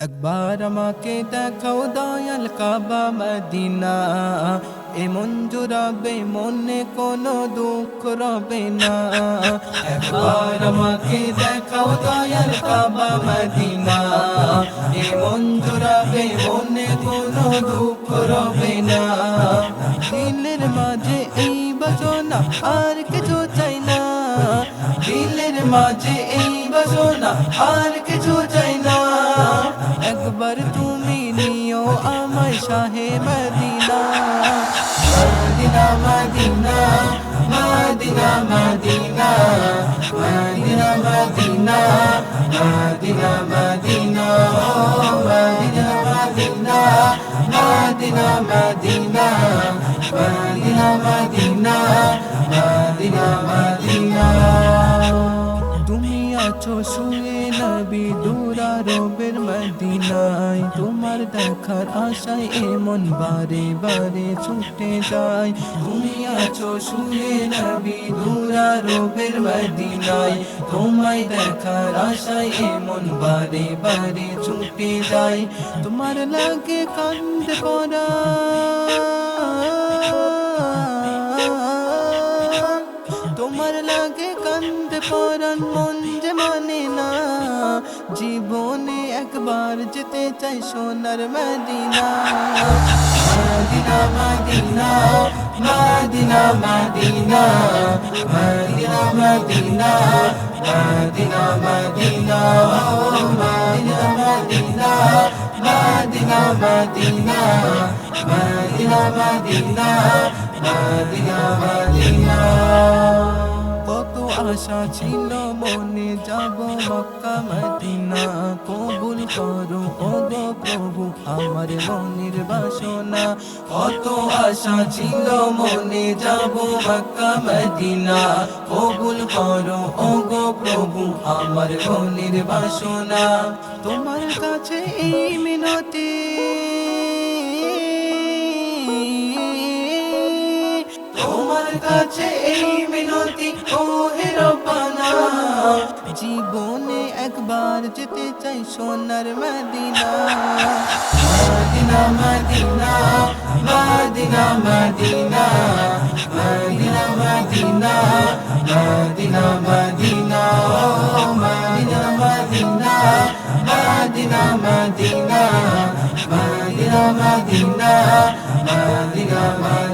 একবার আমাকে দেখাও দয়াল কাবা মদিনা, এমন জুড়াবে মনে কোনো দুঃখ রবে না। একবার আমাকে দেখাও দয়াল কাবা মদিনা, এমন জুড়াবে মনে কোনো দুঃখ রবে না। দিলের মাঝে এই বাসনা আর কিছু চাই না, দিলের মাঝে এই বাসনা আর কিছু চাই না। একবার তুমি নিও আমায় শাহে Medina, Medina Medina Medina Medina Medina Medina Medina Medina Medina Medina Medina Medina Medina Medina Medina Medina. তুমি আছো শুয়ে নবী দুরারবের মদিনায়, তোমার দেখার আশায় এমন বারে বারে ছুটে যায়। তুমি আছো শুয়ে নবী দুরারবের মদিনায়, তোমায় দেখার আশায় এমন বারে বারে ছুটে যায়। তোমার লাগে কান্দে পড়া, তোমার লাগে কান্দে পরাণ মন যে মানে না। জীবনে একবার যেতে চাই সোনার Medina, Medina Medina Medina Medina Medina Medina Medina Medina Medina Medina Medina Medina Medina Medina Medina Medina. কত আশা ছিল মনে যাব মক্কা মদিনা, কবুল করো ওগো প্রভু আমার মনের বাসনা। কত আশা ছিল মনে যাব মক্কা মদিনা, কবুল করো ওগো প্রভু আমার মনের বাসনা। তোমার কাছে এই মিনতি, তোমার কাছে এই মিনতি ও হে রব্বানা। জীবনে একবার যেতে চাই সোনার Medina, Medina Medina Medina Medina Medina Medina Medina Medina Medina Medina Medina Medina Medina Medina Medina.